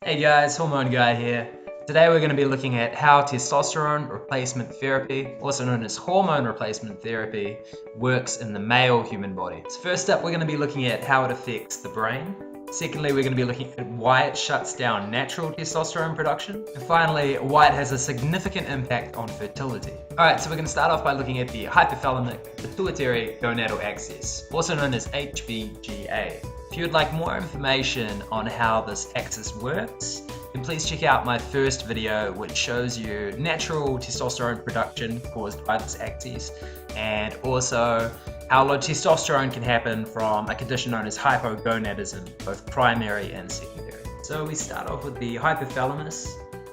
Hey guys, Hormone Guy here. Today we're going to be looking at how testosterone replacement therapy, also known as hormone replacement therapy, works in the male human body. So first up, we're going to be looking at how it affects the brain. Secondly, we're going to be looking at why it shuts down natural testosterone production. And finally, why it has a significant impact on fertility. Alright, so we're going to start off by looking at the Hypothalamic Pituitary Gonadal axis, also known as HPGA. If you would like more information on how this axis works, then please check out my first video which shows you natural testosterone production caused by this axis and also how low testosterone can happen from a condition known as hypogonadism, both primary and secondary. So we start off with the hypothalamus,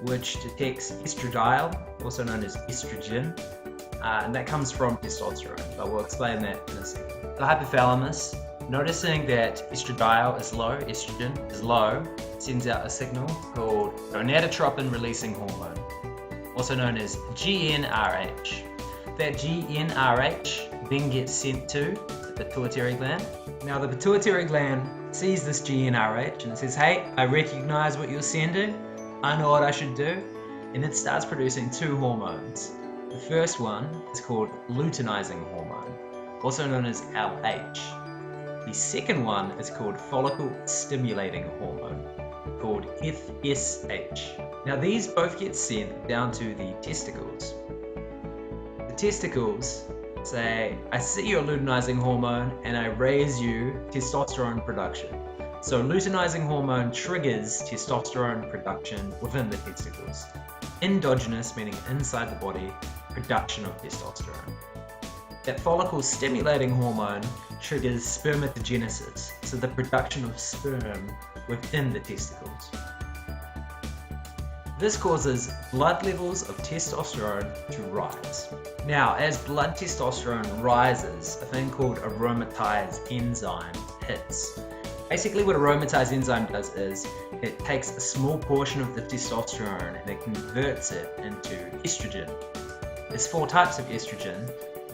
which detects estradiol, also known as estrogen, and that comes from testosterone, but we'll explain that in a second. The hypothalamus, noticing that estradiol is low, estrogen is low, sends out a signal called gonadotropin releasing hormone, also known as GnRH. That GnRH then gets sent to the pituitary gland. Now the pituitary gland sees this GnRH and it says, hey, I recognize what you're sending, I know what I should do, and it starts producing two hormones. The first one is called luteinizing hormone, also known as LH. The second one is called follicle stimulating hormone, called FSH. Now these both get sent down to the testicles. The testicles say, I see your luteinizing hormone and I raise you testosterone production. So luteinizing hormone triggers testosterone production within the testicles. Endogenous, meaning inside the body, production of testosterone. That follicle stimulating hormone triggers spermatogenesis, so the production of sperm within the testicles. This causes blood levels of testosterone to rise. Now, as blood testosterone rises, a thing called aromatase enzyme hits. Basically what aromatase enzyme does is it takes a small portion of the testosterone and it converts it into estrogen. There's 4 types of estrogen.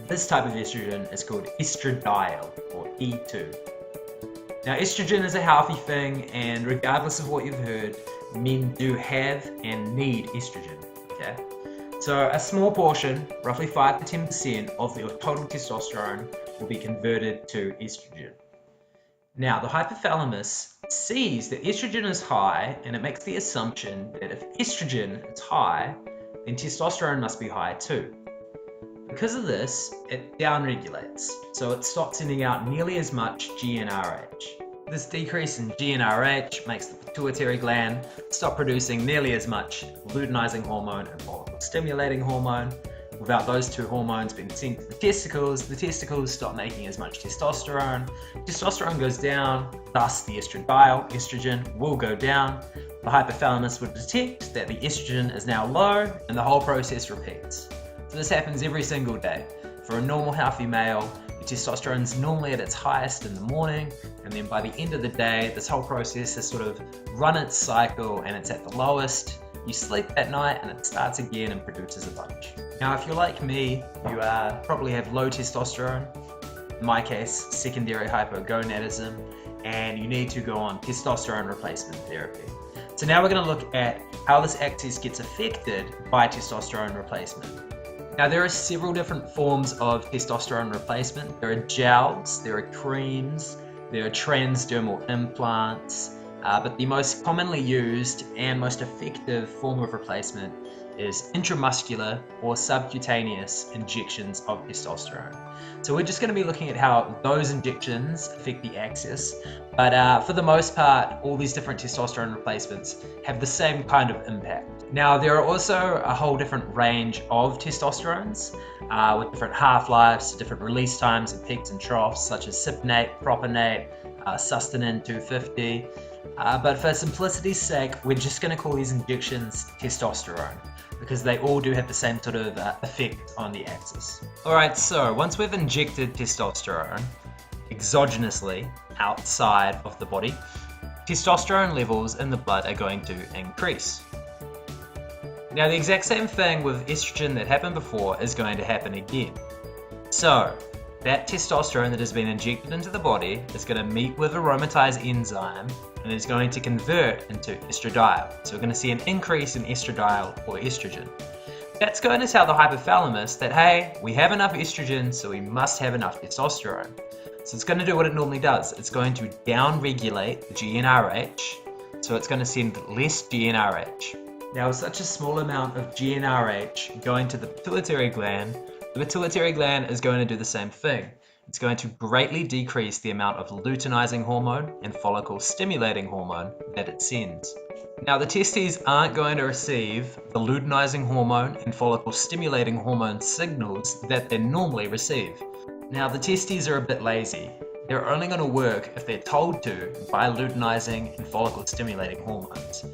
This type of estrogen is called estradiol, or E2. Now estrogen is a healthy thing, and regardless of what you've heard, men do have and need estrogen, okay? So a small portion, roughly 5 to 10% of your total testosterone will be converted to estrogen. Now the hypothalamus sees that estrogen is high, and it makes the assumption that if estrogen is high, then testosterone must be high too. Because of this, it downregulates, so it stops sending out nearly as much GnRH. This decrease in GnRH makes the pituitary gland stop producing nearly as much luteinizing hormone and follicle stimulating hormone. Without those two hormones being sent to the testicles stop making as much testosterone. Testosterone goes down, thus the estradiol, estrogen, will go down. The hypothalamus would detect that the estrogen is now low, and the whole process repeats. So this happens every single day. For a normal healthy male, the testosterone is normally at its highest in the morning, and then by the end of the day, this whole process has sort of run its cycle and it's at the lowest. You sleep that night and it starts again and produces a bunch. Now if you're like me, you probably have low testosterone, in my case, secondary hypogonadism, and you need to go on testosterone replacement therapy. So now we're going to look at how this axis gets affected by testosterone replacement. Now there are several different forms of testosterone replacement. There are gels, there are creams, there are transdermal implants, but the most commonly used and most effective form of replacement is intramuscular or subcutaneous injections of testosterone. So we're just going to be looking at how those injections affect the axis, but for the most part, all these different testosterone replacements have the same kind of impact. Now there are also a whole different range of testosterones with different half-lives, different release times and peaks and troughs, such as cypionate, propionate, sustanin 250. But for simplicity's sake, we're just going to call these injections testosterone, because they all do have the same sort of effect on the axis. Alright, so once we've injected testosterone exogenously outside of the body, testosterone levels in the blood are going to increase. Now the exact same thing with estrogen that happened before is going to happen again. So that testosterone that has been injected into the body is going to meet with aromatase enzyme and is going to convert into estradiol. So we're going to see an increase in estradiol or estrogen. That's going to tell the hypothalamus that, hey, we have enough estrogen, so we must have enough testosterone. So it's going to do what it normally does. It's going to down-regulate the GnRH, so it's going to send less GnRH. Now, with such a small amount of GnRH going to the pituitary gland is going to do the same thing. It's going to greatly decrease the amount of luteinizing hormone and follicle-stimulating hormone that it sends. Now, the testes aren't going to receive the luteinizing hormone and follicle-stimulating hormone signals that they normally receive. Now, the testes are a bit lazy. They're only going to work if they're told to by luteinizing and follicle-stimulating hormones.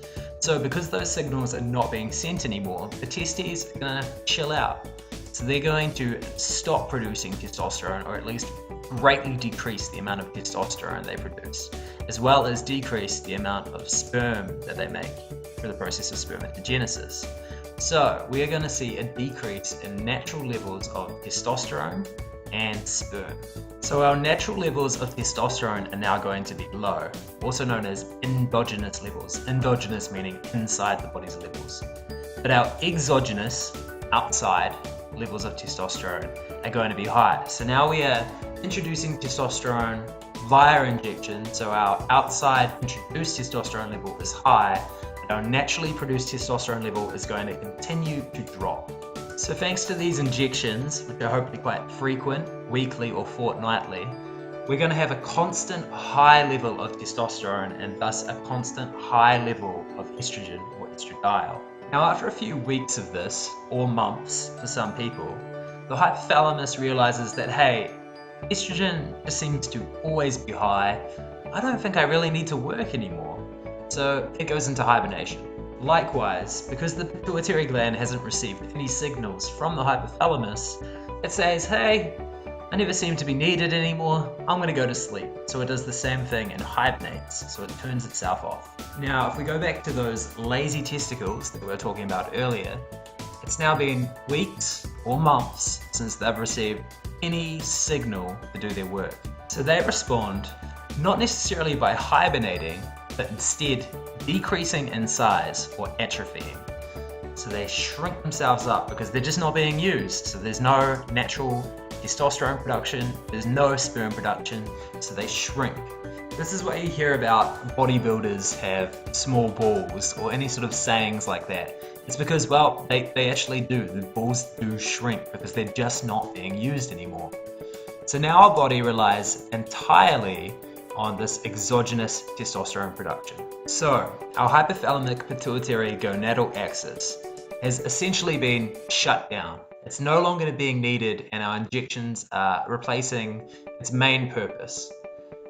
So because those signals are not being sent anymore, the testes are going to chill out. So they're going to stop producing testosterone, or at least greatly decrease the amount of testosterone they produce, as well as decrease the amount of sperm that they make through the process of spermatogenesis. So we are going to see a decrease in natural levels of testosterone and sperm. So our natural levels of testosterone are now going to be low, also known as endogenous levels. Endogenous meaning inside the body's levels. But our exogenous, outside levels of testosterone are going to be high. So now we are introducing testosterone via injection, so our outside introduced testosterone level is high, but our naturally produced testosterone level is going to continue to drop. So thanks to these injections, which are hopefully quite frequent, weekly or fortnightly, we're going to have a constant high level of testosterone and thus a constant high level of estrogen or estradiol. Now, after a few weeks of this, or months for some people, the hypothalamus realizes that, hey, estrogen just seems to always be high. I don't think I really need to work anymore. So it goes into hibernation. Likewise, because the pituitary gland hasn't received any signals from the hypothalamus, it says, hey, I never seem to be needed anymore, I'm going to go to sleep. So it does the same thing and hibernates, so it turns itself off. Now, if we go back to those lazy testicles that we were talking about earlier, it's now been weeks or months since they've received any signal to do their work. So they respond not necessarily by hibernating, but instead decreasing in size or atrophying. So they shrink themselves up because they're just not being used. So there's no natural testosterone production, there's no sperm production, so they shrink. This is what you hear about bodybuilders have small balls or any sort of sayings like that. It's because, well, they actually do. The balls do shrink because they're just not being used anymore. So now our body relies entirely on this exogenous testosterone production. So our hypothalamic pituitary gonadal axis has essentially been shut down. It's no longer being needed and our injections are replacing its main purpose.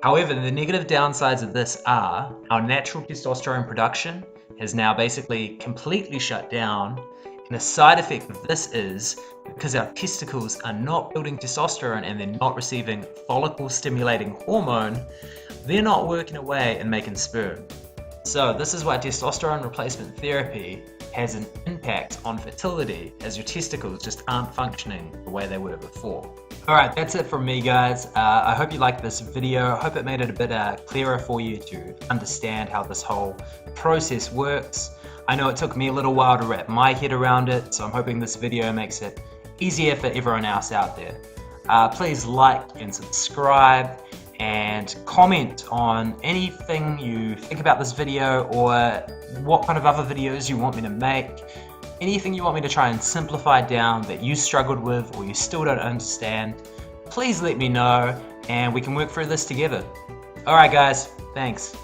However, the negative downsides of this are our natural testosterone production has now basically completely shut down, and a side effect of this is because our testicles are not building testosterone and they're not receiving follicle stimulating hormone, they're not working away and making sperm. So this is why testosterone replacement therapy has an impact on fertility, as your testicles just aren't functioning the way they were before. Alright, that's it from me, guys. I hope you liked this video. I hope it made it a bit clearer for you to understand how this whole process works. I know it took me a little while to wrap my head around it, so I'm hoping this video makes it easier for everyone else out there. Please like and subscribe and comment on anything you think about this video or what kind of other videos you want me to make. Anything you want me to try and simplify down that you struggled with or you still don't understand, please let me know and we can work through this together. Alright guys, thanks.